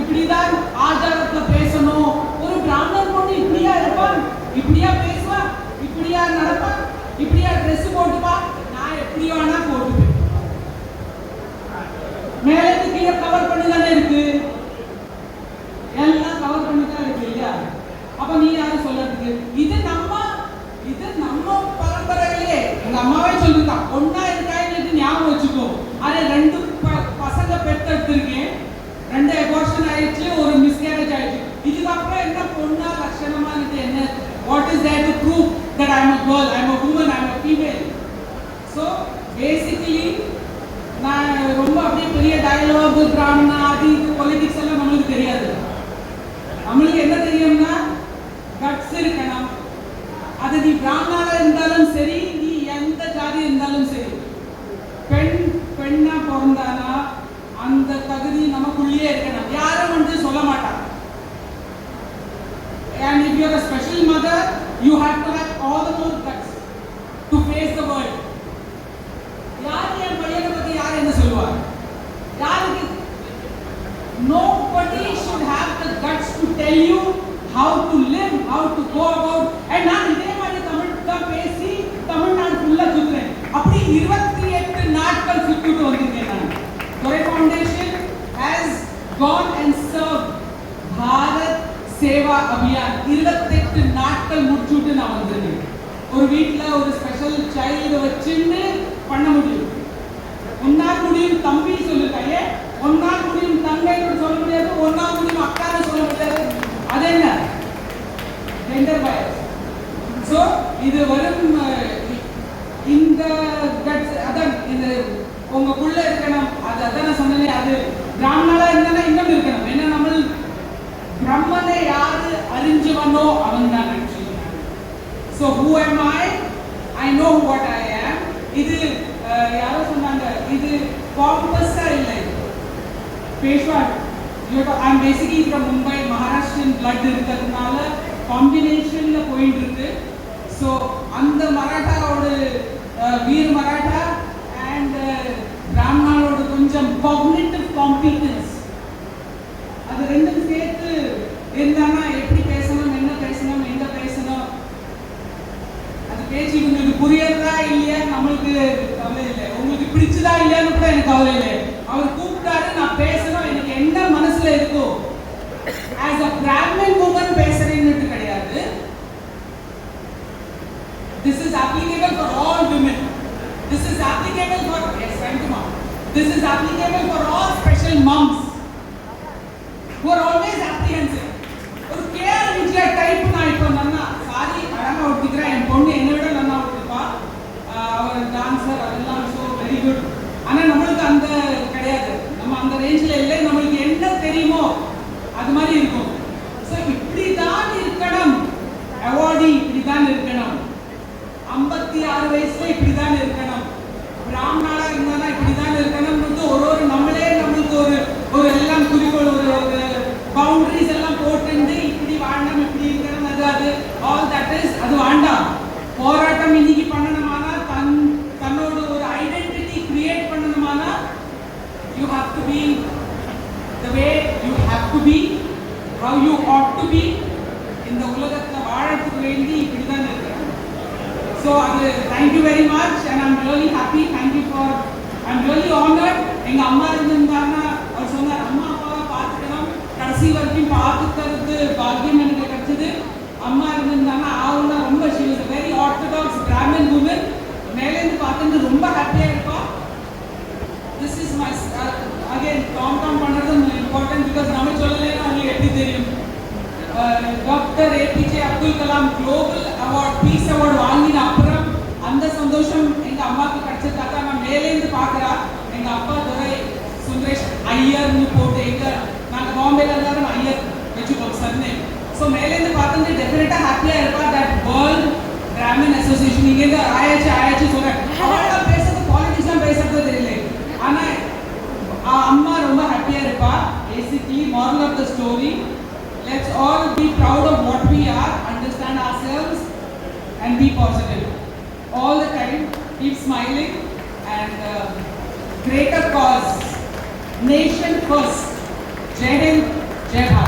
இப்படிதான் ஆச்சாரத்துல பேசணும். ஒரு பிராமணன் பொண்ணு இப்படியா இருப்பான், இப்படியா பேசுவான், இப்படியா நடப்பான், இப்படியா ட்ரெஸ் போட்டுப்பா. நான் எப்படி வேணா போட்டுப்பேன். மேலத்து கீழே கவர் பண்ணி தானே இருக்கு, எல்லாம் கவர் பண்ணி தான் இருக்கு இல்லையா? அப்ப நீ யாரும் சொல்றதுக்கு? இது நம்ம பரம்பரையிலே எங்க அம்மாவே சொல்லிருக்கான், ஒன்னா இருக்காயின்னு ஞாபகம் வச்சுக்கோ. அதே 2 பசங்க பெற்றெடுத்திருக்கேன், 2 அபார்ஷன் ஆயிடுச்சு, ஒரு மிஸ்கேரேஜ் ஆயிடுச்சு. இதுக்கப்புறம் என்ன பொண்ணா லட்சணமா இருக்கு? என்ன what is there to prove that I am a girl, I am a woman, I am a female? So basically நான் ரொம்ப அப்படியே பெரிய டயலாக் டிராமா அது இது பொலிட்டிக்ஸ் எல்லாம் நம்மளுக்கு தெரியாது. நம்மளுக்கு என்ன தெரியும்னா கட்ஸ் இருக்கணும். அது நீ பிராமணால இருந்தாலும் சரி, நீ எந்த ஜாதி இருந்தாலும் சரி, பெண்ணா பிறந்தானா அந்த தகுதி நமக்குள்ளேயே இருக்கணும். யாரும் வந்து சொல்ல மாட்டாங்க. And if you are a special mother, you have to have all the more guts to face the world. யார் என் பையனை பத்தி யார் என்ன சொல்லுவார்? யாருக்கு? Nobody should have the guts to tell you how to live, how to go about. And நான் இதே மாதிரி தமிழ் தான் பேசி தமிழ்நாடு ஃபுல்லா சுத்துறேன். அப்படி 28 நாட்கள் சுத்திட்டு வந்திருக்கேன் நான். Dore Foundation has gone and served Bharat Seva Abhiyan 28 நாட்கள் முடிச்சுட்டு நான் வந்திருக்கேன். ஒரு வீட்ல ஒரு ஸ்பெஷல் சைல்டு வச்சுன்னு பண்ண முடியும். ஒன்னால் முடியும் தம்பி சொல்லிருக்காங்க, ஒன்னால் முடியும் தங்கைன்னு சொல்ல முடியாது, ஒன்னால் முடியும் அக்கான்னு சொல்ல முடியாது. அது என்ன ஜெண்டர் பயஸ். ஸோ இது வரும் இந்த கட்ஸ் அதான் இந்த உங்களுக்குள்ள இருக்கணும். அதான் நான் சொன்னேன், அது பிராமணாலா இருந்தா இன்னும் இருக்கணும். ஏன்னா நம்ம பிரம்மனை யாரு அறிஞ்சவனோ அவன் தான் நினைச்சு. So who am I? I know what I am. இது யாரோ சொன்னாங்க, இது காம்பஸா இல்லை. Peshwa I'm basically from Mumbai, Maharashtrian blood இருக்கிறதுனால காம்பினேஷன்ல போயிட்டு இருக்கு. ஸோ அந்த மராட்டாவோட வீர் மராட்டா அண்ட் பிராமணாவோட கொஞ்சம் காக்னிட்டிவ் காம்பிட்டன்ஸ், அது ரெண்டும் சேர்த்து இருந்தானா எப்படி பேசணும், என்ன பேசணும், எங்க பேசணும், அது பேச்சு உங்களுக்கு புரியறதா இல்லையா நம்மளுக்கு கவலை இல்லை. உங்களுக்கு பிடிச்சதா இல்லையான்னு கூட எனக்கு கவலை இல்லை. அவர் கூப்பிட்டாரு, நான் பேசணும், எனக்கு என்ன மனசுல இருக்கோ. as a Brahmin woman பேசுறேன்னு கிடையாது. This is applicable for all women. This is applicable for yes, thank you ma'am. This is applicable for all special moms who are always apprehensive. ஒரு கேர் விஜயா டைப் நான் இப்போ நன்னா sorry அழகா ஒட்டிக்கிறேன், என் பொண்ணு என்னை விட நன்னா ஒட்டிப்பா, அவர் டான்ஸர் அதெல்லாம் ஸோ வெரி குட். ஆனால் நம்மளுக்கு அந்த கிடையாது, நம்ம அந்த ரேஞ்சில் இல்லை. நம்மளுக்கு என்ன தெரியுமோ அது மாதிரி இருக்கும். ஸோ இப்படி தான் இருக்கணும், அவார்டி இப்படி தான் இருக்கணும், 56 வயசுல இப்படி தான் இருக்கணும், பிராமணாலா இருந்தா இப்படி தான் இருக்கணும்னு ஒரு நம்மளே நம்மளுக்கு ஒரு எல்லாம் குறிக்கோள், ஒரு பவுண்டரிஸ் எல்லாம் போட்டு இப்படி வாழணும், இப்படி இருக்கணும், அது ஆல் தட் இஸ் அது வேண்டாம். போராட்டம் இன்னைக்கு பண்ணணுமானா, தன்னோட ஒரு ஐடென்டிட்டி கிரியேட் பண்ணணுமானா, you have to be the way you have to be, how you ought to be. இந்த உலகத்துல வாழறதுக்கு வேண்டி இப்படி தான் இருக்கு. So thank you very much and I'm really happy. Thank you for, I'm really honored. எங்க அம்மா இருந்தாங்கன்னா அவர் சொன்னார், அம்மா அப்பாவை பார்த்துக்கணும், கடைசி வரைக்கும் பார்த்துக்கிறது பாக்கியம் எனக்கு கிடைச்சது. அம்மா இருந்தாங்கன்னா அவங்க ரொம்ப she was a very orthodox Brahmin woman. மேலேருந்து பார்த்துட்டு ரொம்ப ஹாப்பியா இருப்பா. This is my again tom பண்றது important because நம்ம சொல்லலைன்னா உங்களுக்கு எப்படி தெரியும். Doctor APJ Abdul Kalam global award peace award வாங்கின அப்புறம் அந்த சந்தோஷம் எங்க அம்மாவுக்கு கிடைச்சதாக்கா நான் மேலேருந்து பார்க்குறா. எங்க அப்பா துரை சுந்தரேஷ் ஐயர்னு போட்டு எங்க நாங்கள் பாம்பேல எல்லாரும் ஐயர் வச்சுக்கோம் சர்னே. ஸோ மேலேருந்து பார்த்துட்டு டெஃபினட்டாக ஹாப்பியாக இருப்பா. தட் வேர்ல்ட் பிராமின் அசோசியேஷன் இங்கேருந்து ஆயாச்சு சொல்கிறேன். அவள் பேசுறது பாலிட்டிக்ஸ்லாம் பேசுறது தெரியல, ஆனால் அம்மா ரொம்ப ஹாப்பியாக இருப்பா. Basically moral of the story, let's all be proud of what we are, understand ourselves and be positive all the time, keep smiling and greater cause, nation first. Jai Hind. जय भारत.